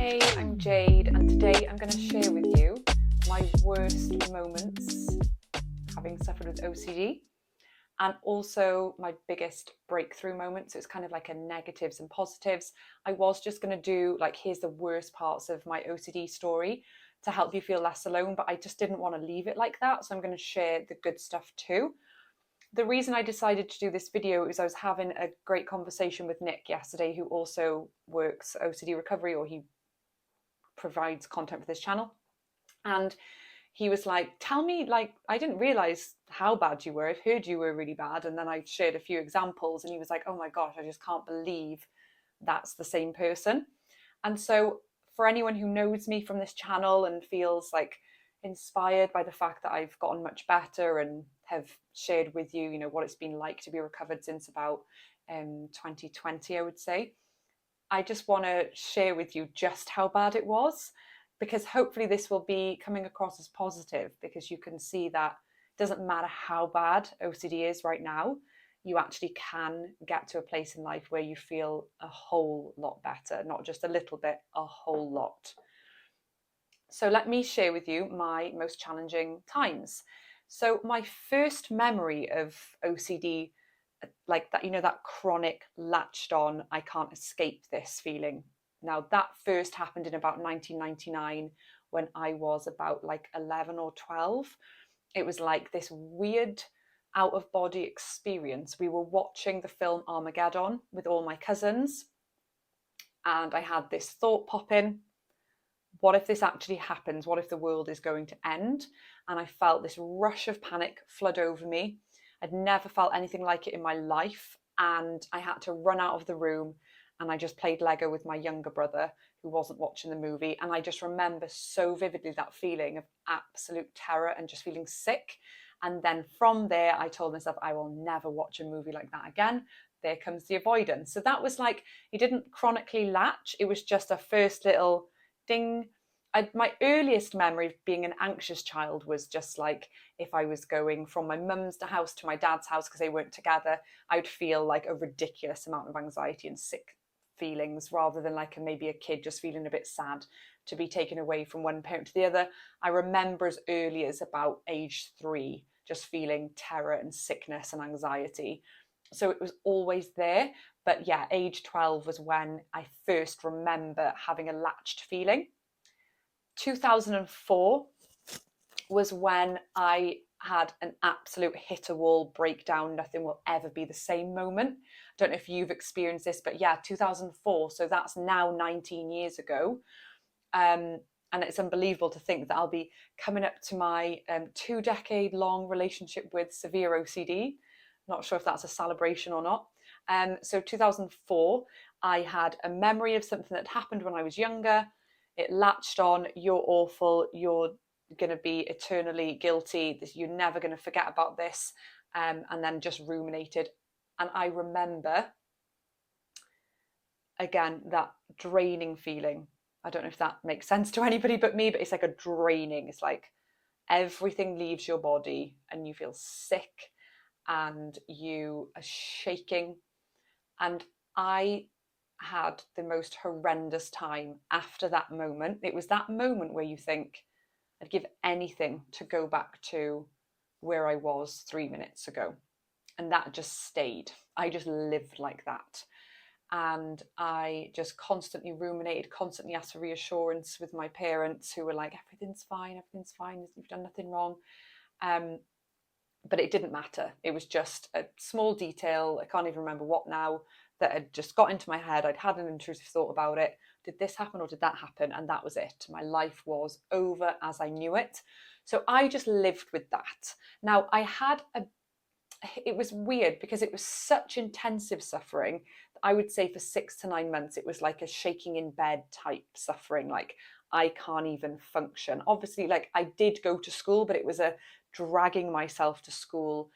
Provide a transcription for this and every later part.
Hey, I'm Jade, and today I'm going to share with you my worst moments having suffered with OCD, and also my biggest breakthrough moments. So it's kind of like a negatives and positives. I was just going to do like, here's the worst parts of my OCD story to help you feel less alone, but I just didn't want to leave it like that. So I'm going to share the good stuff too. The reason I decided to do this video is I was having a great conversation with Nick yesterday, who also works OCD recovery, or he provides content for this channel. And he was like, tell me, like, I didn't realize how bad you were. I've heard you were really bad. And then I shared a few examples, and he was like, oh my gosh, I just can't believe that's the same person. And so for anyone who knows me from this channel and feels like inspired by the fact that I've gotten much better and have shared with you, what it's been like to be recovered since about 2020, I would say, I just want to share with you just how bad it was, because hopefully this will be coming across as positive, because you can see that it doesn't matter how bad OCD is right now, you actually can get to a place in life where you feel a whole lot better, not just a little bit, a whole lot. So let me share with you my most challenging times. So my first memory of OCD, like that, that chronic latched on, I can't escape this feeling. Now that first happened in about 1999 when I was about like 11 or 12. It was like this weird out of body experience. We were watching the film Armageddon with all my cousins, and I had this thought pop in: what if this actually happens? What if the world is going to end? And I felt this rush of panic flood over me. I'd never felt anything like it in my life. And I had to run out of the room, and I just played Lego with my younger brother who wasn't watching the movie. And I just remember so vividly that feeling of absolute terror and just feeling sick. And then from there, I told myself, I will never watch a movie like that again. There comes the avoidance. So that was like, it didn't chronically latch. It was just a first little ding. My earliest memory of being an anxious child was just like, if I was going from my mum's house to my dad's house because they weren't together, I would feel like a ridiculous amount of anxiety and sick feelings, rather than like maybe a kid just feeling a bit sad to be taken away from one parent to the other. I remember as early as about age 3 just feeling terror and sickness and anxiety. So it was always there. But yeah, age 12 was when I first remember having a latched feeling. 2004 was when I had an absolute hit a wall breakdown, nothing will ever be the same moment. I don't know if you've experienced this, but yeah, 2004. So that's now 19 years ago. And it's unbelievable to think that I'll be coming up to my 2-decade-long relationship with severe OCD. Not sure if that's a celebration or not. So 2004, I had a memory of something that happened when I was younger. It latched on: you're awful, you're going to be eternally guilty, you're never going to forget about this, and then just ruminated. And I remember, again, that draining feeling. I don't know if that makes sense to anybody but me, but it's like a draining. It's like everything leaves your body and you feel sick and you are shaking. And I had the most horrendous time after that moment. It was that moment where you think, I'd give anything to go back to where I was 3 minutes ago. And that just stayed. I just lived like that. And I just constantly ruminated, constantly asked for reassurance with my parents, who were like, everything's fine, you've done nothing wrong. But it didn't matter. It was just a small detail, I can't even remember what now, that had just got into my head. I'd had an intrusive thought about it. Did this happen or did that happen? And that was it. My life was over as I knew it. So I just lived with that. Now, it was weird because it was such intensive suffering. I would say for 6 to 9 months, it was like a shaking in bed type suffering. Like, I can't even function. Obviously, like, I did go to school, but it was a dragging myself to school,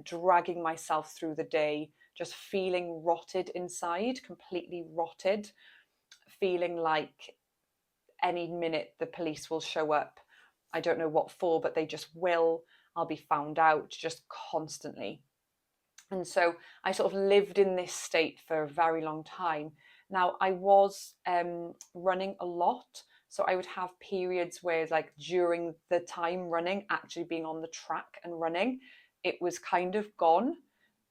dragging myself through the day, just feeling rotted inside, completely rotted, feeling like any minute the police will show up. I don't know what for, but they just will. I'll be found out, just constantly. And so I sort of lived in this state for a very long time. Now, I was running a lot, so I would have periods where, like, during the time running, actually being on the track and running, it was kind of gone.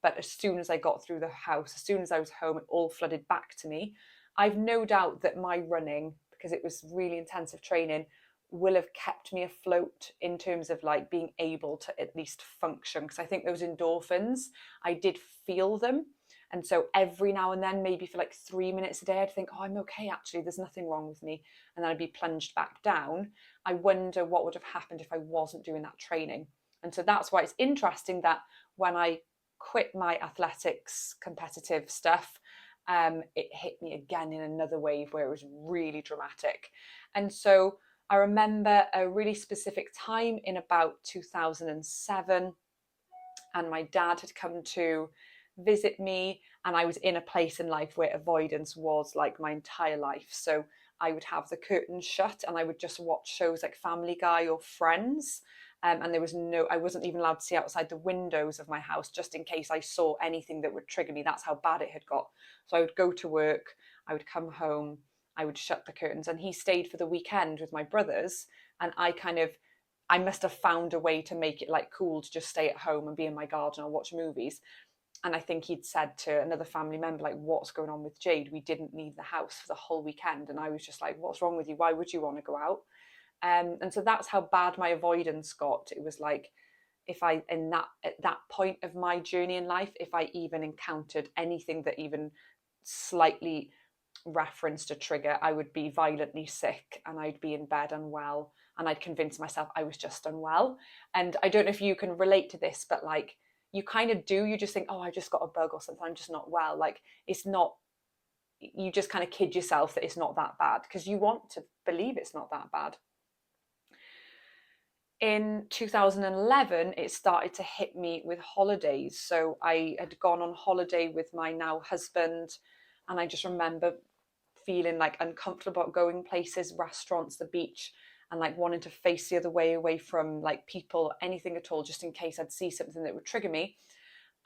But as soon as I got through the house, as soon as I was home, it all flooded back to me. I've no doubt that my running, because it was really intensive training, will have kept me afloat in terms of like being able to at least function. Because I think those endorphins, I did feel them. And so every now and then, maybe for like 3 minutes a day, I'd think, oh, I'm okay, actually, there's nothing wrong with me. And then I'd be plunged back down. I wonder what would have happened if I wasn't doing that training. And so that's why it's interesting that when I quit my athletics competitive stuff, it hit me again in another wave where it was really dramatic. And so I remember a really specific time in about 2007, and my dad had come to visit me, and I was in a place in life where avoidance was like my entire life. So I would have the curtains shut and I would just watch shows like Family Guy or Friends. And there was no, I wasn't even allowed to see outside the windows of my house just in case I saw anything that would trigger me. That's how bad it had got. So I would go to work, I would come home, I would shut the curtains, and he stayed for the weekend with my brothers. And I must have found a way to make it like cool to just stay at home and be in my garden or watch movies. And I think he'd said to another family member, like, what's going on with Jade? We didn't leave the house for the whole weekend. And I was just like, what's wrong with you? Why would you want to go out? And so that's how bad my avoidance got. It was like, if I, in that, at that point of my journey in life, if I even encountered anything that even slightly referenced a trigger, I would be violently sick and I'd be in bed unwell, and I'd convince myself I was just unwell. And I don't know if you can relate to this, but like, you kind of do, you just think, oh, I just got a bug or something, I'm just not well. Like, it's not, you just kind of kid yourself that it's not that bad because you want to believe it's not that bad. In 2011, it started to hit me with holidays. So I had gone on holiday with my now husband, and I just remember feeling like uncomfortable about going places, restaurants, the beach, and like wanting to face the other way, away from like people, anything at all, just in case I'd see something that would trigger me.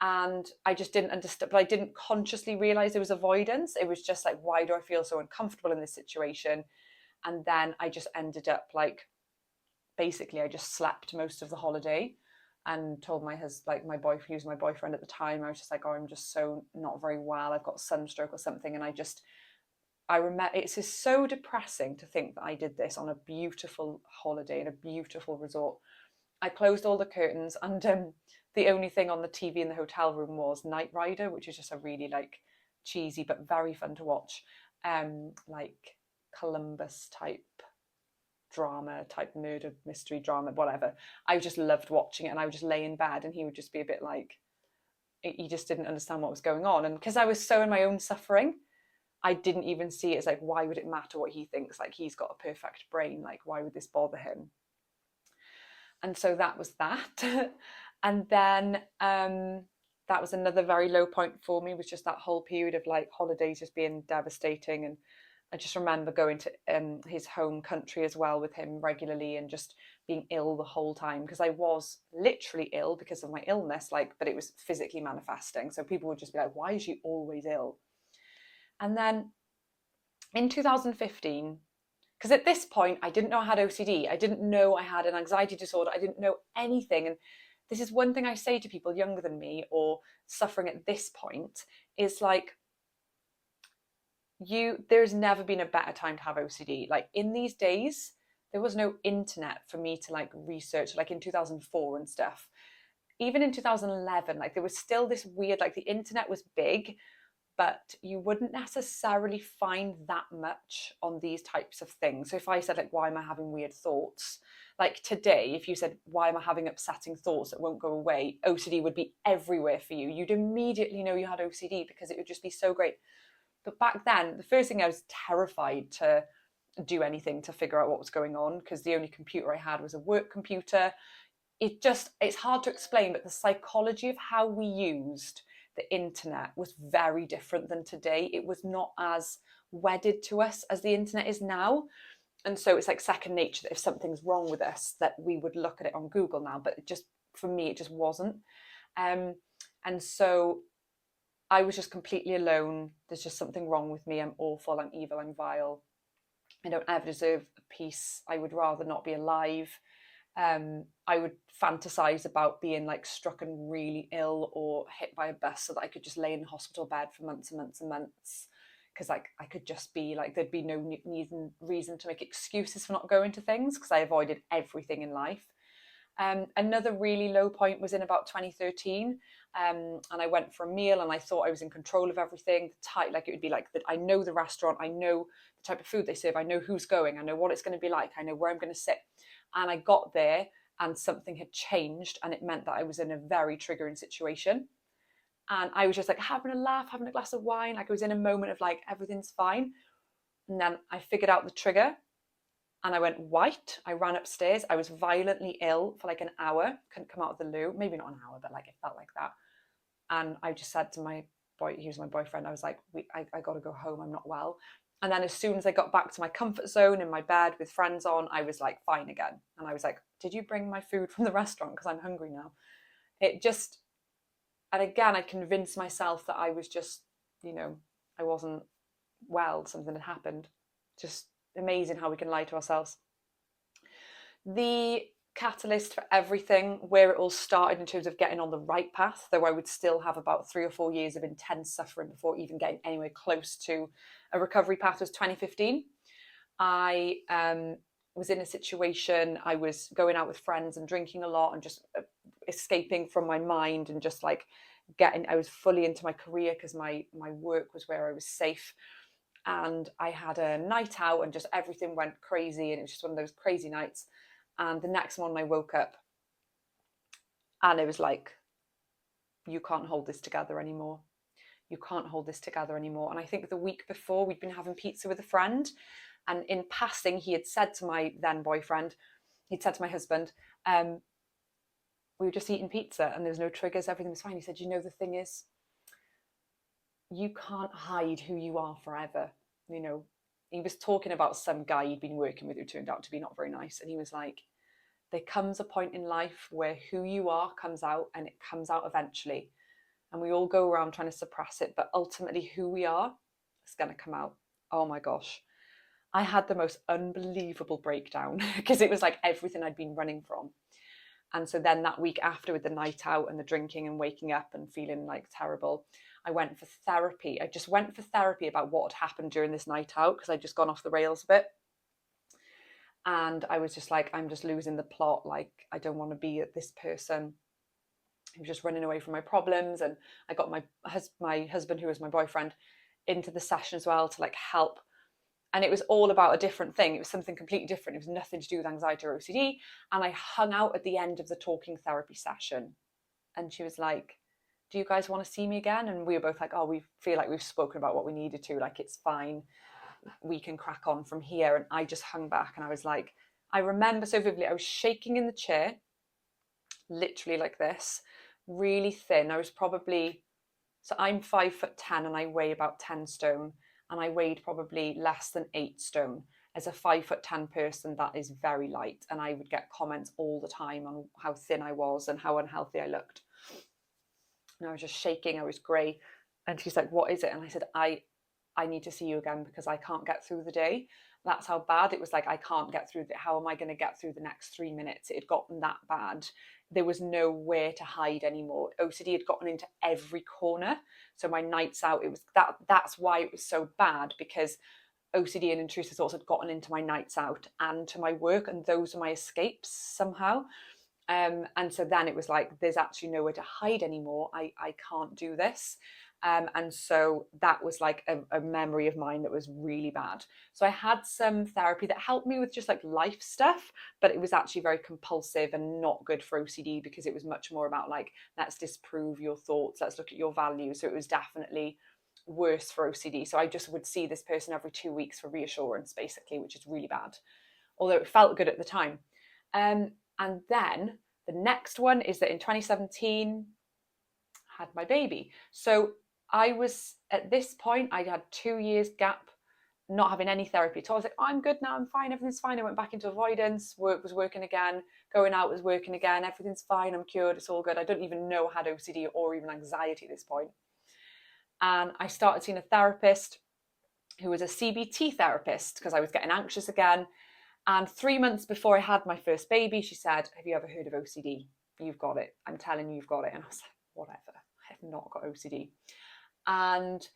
And I just didn't understand, but I didn't consciously realize there was avoidance. It was just like, why do I feel so uncomfortable in this situation? And then I just ended up like, basically I just slept most of the holiday, and told my husband, like my boyfriend, he was my boyfriend at the time, I was just like, oh, I'm just so not very well, I've got sunstroke or something. And I remember, it's just so depressing to think that I did this on a beautiful holiday in a beautiful resort. I closed all the curtains, and the only thing on the TV in the hotel room was Knight Rider, which is just a really like cheesy but very fun to watch, like Columbus type drama, type murder mystery drama, whatever. I just loved watching it, and I would just lay in bed and he would just be a bit like, he just didn't understand what was going on. And because I was so in my own suffering, I didn't even see it as like, why would it matter what he thinks? Like, he's got a perfect brain, like why would this bother him? And so that was that. And then that was another very low point for me, was just that whole period of like holidays just being devastating. And I just remember going to his home country as well with him regularly, and just being ill the whole time, because I was literally ill because of my illness, like, but it was physically manifesting. So people would just be like, why is she always ill? And then in 2015, because at this point I didn't know I had OCD, I didn't know I had an anxiety disorder, I didn't know anything. And this is one thing I say to people younger than me or suffering at this point, is like, there's never been a better time to have OCD. Like, in these days, there was no internet for me to like research, like in 2004 and stuff. Even in 2011, like there was still this weird, like the internet was big, but you wouldn't necessarily find that much on these types of things. So if I said like, why am I having weird thoughts? Like today, if you said, why am I having upsetting thoughts that won't go away? OCD would be everywhere for you. You'd immediately know you had OCD because it would just be so great. But back then, the first thing, I was terrified to do anything to figure out what was going on, because the only computer I had was a work computer. It's hard to explain, but the psychology of how we used the internet was very different than today. It was not as wedded to us as the internet is now. And so it's like second nature that if something's wrong with us, that we would look at it on Google now. But it just, for me, it just wasn't. And so I was just completely alone. There's just something wrong with me. I'm awful. I'm evil. I'm vile. I don't ever deserve peace. I would rather not be alive. I would fantasize about being like struck and really ill or hit by a bus so that I could just lay in a hospital bed for months and months and months. Because like I could just be like, there'd be no reason to make excuses for not going to things because I avoided everything in life. Another really low point was in about 2013, and I went for a meal and I thought I was in control of everything. Like it would be like that. I know the restaurant, I know the type of food they serve, I know who's going, I know what it's going to be like, I know where I'm going to sit. And I got there and something had changed, and it meant that I was in a very triggering situation. And I was just like having a laugh, having a glass of wine, like I was in a moment of like everything's fine. And then I figured out the trigger and I went white. I ran upstairs. I was violently ill for like an hour. Couldn't come out of the loo. Maybe not an hour, but like it felt like that. And I just said to my boy, he was my boyfriend, I was like, I got to go home. I'm not well. And then as soon as I got back to my comfort zone in my bed with friends on, I was like fine again. And I was like, did you bring my food from the restaurant? Because I'm hungry now. It just, and again, I convinced myself that I was just, I wasn't well. Something had happened. Just amazing how we can lie to ourselves. The catalyst for everything, where it all started in terms of getting on the right path, though I would still have about 3 or 4 years of intense suffering before even getting anywhere close to a recovery path, was 2015. I was in a situation, I was going out with friends and drinking a lot and just escaping from my mind and just like I was fully into my career because my work was where I was safe. And I had a night out and just everything went crazy, and it was just one of those crazy nights. And the next morning I woke up and it was like, you can't hold this together anymore. You can't hold this together anymore. And I think the week before we'd been having pizza with a friend, and in passing he had said to my then boyfriend, he'd said to my husband, we were just eating pizza and there was no triggers, everything was fine. He said, the thing is, you can't hide who you are forever. He was talking about some guy he'd been working with who turned out to be not very nice. And he was like, there comes a point in life where who you are comes out, and it comes out eventually. And we all go around trying to suppress it, but ultimately who we are is going to come out. Oh my gosh. I had the most unbelievable breakdown because it was like everything I'd been running from. And so then that week after, with the night out and the drinking and waking up and feeling like terrible, I went for therapy. I just went for therapy about what had happened during this night out because I'd just gone off the rails a bit. And I was just like, I'm just losing the plot. Like, I don't want to be this person who's just running away from my problems. And I got my husband, who was my boyfriend, into the session as well to like help. And it was all about a different thing. It was something completely different. It was nothing to do with anxiety or OCD. And I hung out at the end of the talking therapy session. And she was like, do you guys want to see me again? And we were both like, oh, we feel like we've spoken about what we needed to. Like, it's fine. We can crack on from here. And I just hung back and I was like, I remember so vividly, I was shaking in the chair, literally like this, really thin. I was probably, so I'm 5'10" and I weigh about 10 stone. And I weighed probably less than 8 stone. As a 5'10" person, that is very light. And I would get comments all the time on how thin I was and how unhealthy I looked. And I was just shaking, I was grey. And she's like, what is it? And I said, I need to see you again because I can't get through the day. That's how bad it was. Like, I can't get through how am I going to get through the next 3 minutes? It had gotten that bad. There was nowhere to hide anymore. OCD had gotten into every corner. So my nights out, it was that's why it was so bad, because OCD and intrusive thoughts had gotten into my nights out and to my work, and those are my escapes somehow. And so then it was like, there's actually nowhere to hide anymore. I can't do this. And so that was like a memory of mine that was really bad. So I had some therapy that helped me with just like life stuff, but it was actually very compulsive and not good for OCD because it was much more about like, let's disprove your thoughts, let's look at your values. So it was definitely worse for OCD. So I just would see this person every 2 weeks for reassurance, basically, which is really bad, although it felt good at the time. And then the next one is that in 2017, I had my baby. So I was, at this point, I had 2 years gap, not having any therapy at all. I was like, oh, I'm good now, I'm fine, everything's fine. I went back into avoidance, work was working again, going out was working again, everything's fine, I'm cured, it's all good. I don't even know I had OCD or even anxiety at this point. And I started seeing a therapist who was a CBT therapist because I was getting anxious again. And 3 months before I had my first baby, she said, "Have you ever heard of OCD? You've got it. I'm telling you, you've got it." And I was like, whatever, I have not got OCD. And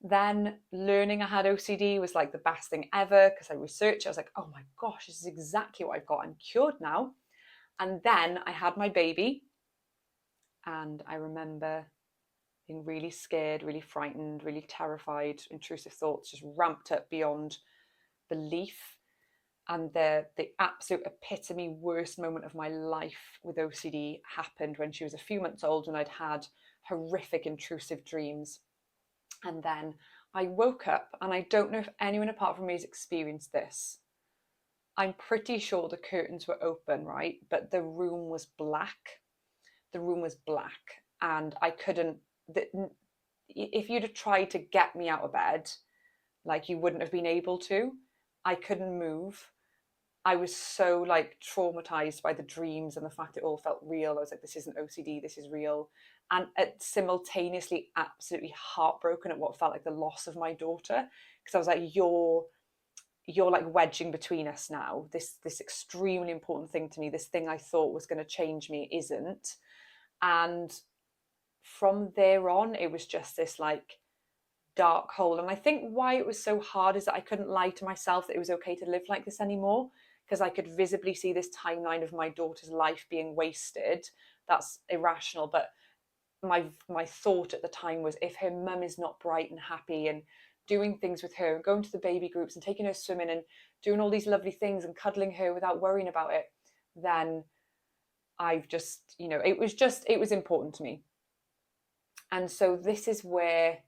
then learning I had OCD was like the best thing ever because I researched. I was like, oh my gosh, this is exactly what I've got. I'm cured now. And then I had my baby, and I remember being really scared, really frightened, really terrified, intrusive thoughts just ramped up beyond belief. And the absolute epitome worst moment of my life with OCD happened when she was a few months old, and I'd had horrific intrusive dreams. And then I woke up, and I don't know if anyone apart from me has experienced this. I'm pretty sure the curtains were open, right? But the room was black. The room was black, and I couldn't. If you'd have tried to get me out of bed, like, you wouldn't have been able to. I couldn't move. I was so like traumatized by the dreams and the fact it all felt real. I was like, this isn't OCD, this is real. And simultaneously absolutely heartbroken at what felt like the loss of my daughter, because I was like, you're like wedging between us now. This extremely important thing to me, this thing I thought was going to change me, isn't. And from there on, it was just this like dark hole. And I think why it was so hard is that I couldn't lie to myself that it was okay to live like this anymore, because I could visibly see this timeline of my daughter's life being wasted. That's irrational, but my thought at the time was, if her mum is not bright and happy and doing things with her and going to the baby groups and taking her swimming and doing all these lovely things and cuddling her without worrying about it, then I've just, it was important to me. And so this is where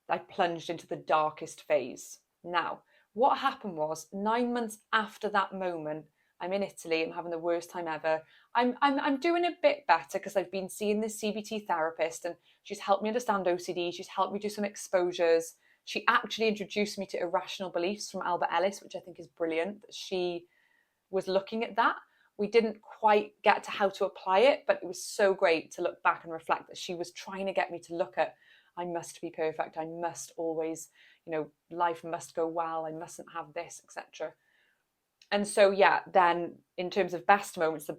I plunged into the darkest phase. Now, what happened was 9 months after that moment, I'm in Italy, I'm having the worst time ever. I'm doing a bit better because I've been seeing this CBT therapist, and she's helped me understand OCD. She's helped me do some exposures. She actually introduced me to irrational beliefs from Albert Ellis, which I think is brilliant. She was looking at that. We didn't quite get to how to apply it, but it was so great to look back and reflect that she was trying to get me to look at, I must be perfect, I must always, life must go well, I mustn't have this, etc. And so, yeah, then in terms of best moments,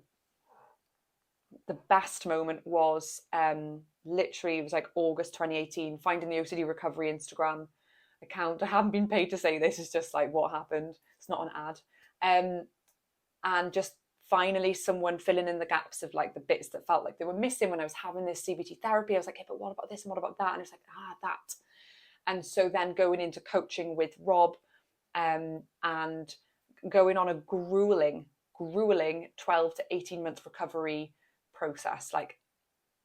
the best moment was literally, it was like August 2018, finding the OCD recovery Instagram account. I haven't been paid to say this, it's just like what happened. It's not an ad. And just finally someone filling in the gaps of like the bits that felt like they were missing when I was having this CBT therapy. I was like, hey, but what about this and what about that? And it's like, that. And so then going into coaching with Rob, and going on a grueling 12 to 18 month recovery process. Like,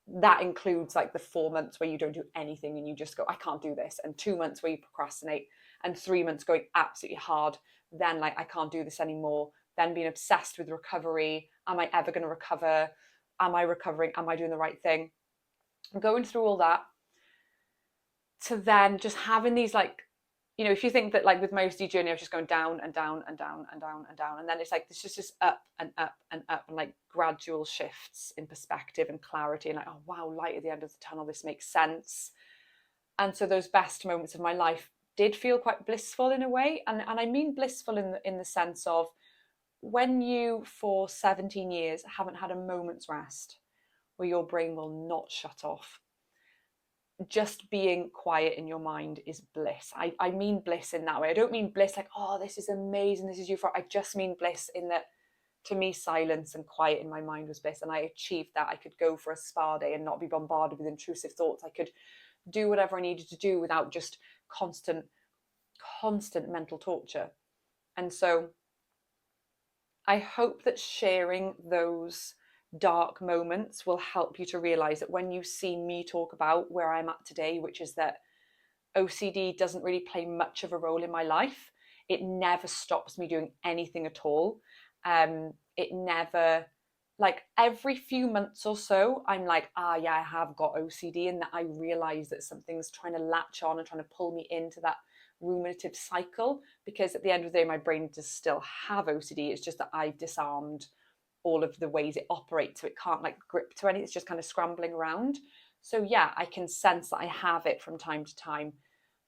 that includes like the 4 months where you don't do anything and you just go, I can't do this, and 2 months where you procrastinate, and 3 months going absolutely hard, then like, I can't do this anymore, then being obsessed with recovery. Am I ever going to recover? Am I recovering? Am I doing the right thing? Going through all that to then just having these like, if you think that like with my OCD journey, I was just going down and down and down and down and down, and then it's like this just up and up and up, and like gradual shifts in perspective and clarity, and like, oh wow, light at the end of the tunnel, this makes sense. And so those best moments of my life did feel quite blissful in a way, and I mean blissful in the sense of, when you for 17 years haven't had a moment's rest, where your brain will not shut off, just being quiet in your mind is bliss. I mean bliss in that way. I don't mean bliss like, oh, this is amazing, this is euphoric. I just mean bliss in that, to me, silence and quiet in my mind was bliss. And I achieved that. I could go for a spa day and not be bombarded with intrusive thoughts. I could do whatever I needed to do without just constant mental torture. And so I hope that sharing those dark moments will help you to realize that when you see me talk about where I'm at today, which is that OCD doesn't really play much of a role in my life. It never stops me doing anything at all. It never, like, every few months or so, I'm like, yeah, I have got OCD, and that I realize that something's trying to latch on and trying to pull me into that ruminative cycle, because at the end of the day, my brain does still have OCD. It's just that I've disarmed all of the ways it operates, so it can't like grip to any, it's just kind of scrambling around. So yeah, I can sense that I have it from time to time,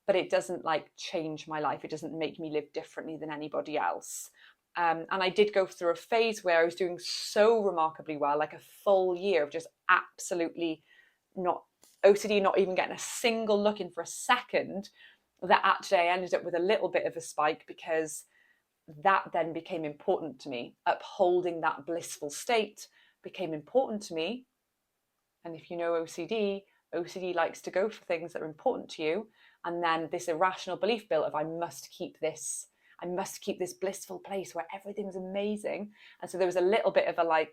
but it doesn't like change my life. It doesn't make me live differently than anybody else. And I did go through a phase where I was doing so remarkably well, like a full year of just absolutely not OCD, not even getting a single look in for a second, that actually I ended up with a little bit of a spike because that then became important to me. Upholding that blissful state became important to me. And if you know OCD likes to go for things that are important to you. And then this irrational belief built of I must keep this blissful place where everything's amazing. And so there was a little bit of a like,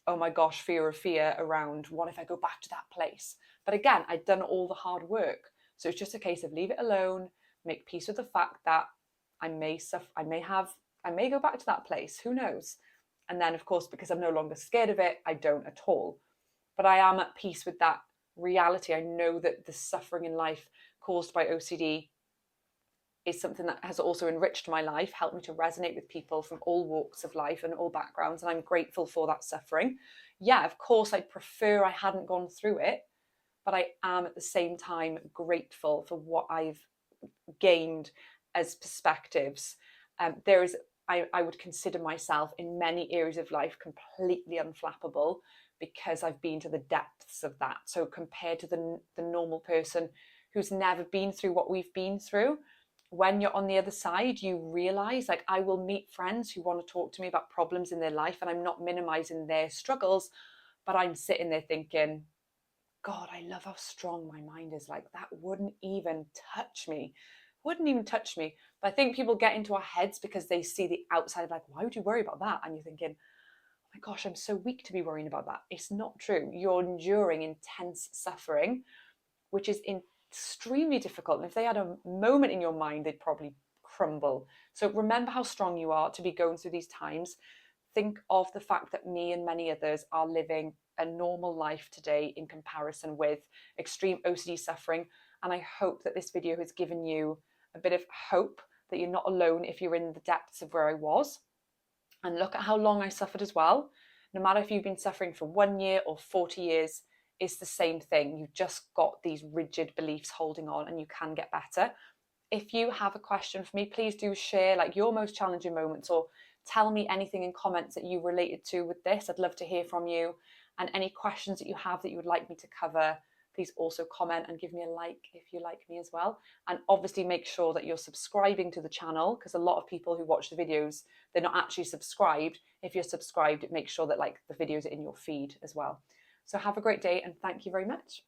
oh my gosh, fear of fear around what if I go back to that place? But again, I'd done all the hard work. So it's just a case of leave it alone, make peace with the fact that I may suffer, I may go back to that place, who knows? And then of course, because I'm no longer scared of it, I don't at all. But I am at peace with that reality. I know that the suffering in life caused by OCD is something that has also enriched my life, helped me to resonate with people from all walks of life and all backgrounds. And I'm grateful for that suffering. Yeah, of course, I'd prefer I hadn't gone through it, but I am at the same time grateful for what I've gained as perspectives. There is, I would consider myself in many areas of life completely unflappable because I've been to the depths of that. So compared to the normal person who's never been through what we've been through, when you're on the other side, you realize, like, I will meet friends who want to talk to me about problems in their life, and I'm not minimizing their struggles, but I'm sitting there thinking, God, I love how strong my mind is. Like, that wouldn't even touch me. Wouldn't even touch me. But I think people get into our heads because they see the outside, like, why would you worry about that? And you're thinking, oh my gosh, I'm so weak to be worrying about that. It's not true. You're enduring intense suffering, which is extremely difficult. And if they had a moment in your mind, they'd probably crumble. So remember how strong you are to be going through these times. Think of the fact that me and many others are living a normal life today in comparison with extreme OCD suffering. And I hope that this video has given you a bit of hope that you're not alone if you're in the depths of where I was. And look at how long I suffered as well. No matter if you've been suffering for 1 year or 40 years, it's the same thing. You've just got these rigid beliefs holding on, and you can get better. If you have a question for me, please do share like your most challenging moments, or tell me anything in comments that you related to with this. I'd love to hear from you. And any questions that you have that you would like me to cover, please also comment and give me a like if you like me as well. And obviously make sure that you're subscribing to the channel, because a lot of people who watch the videos, they're not actually subscribed. If you're subscribed, it makes sure that like the videos are in your feed as well. So have a great day, and thank you very much.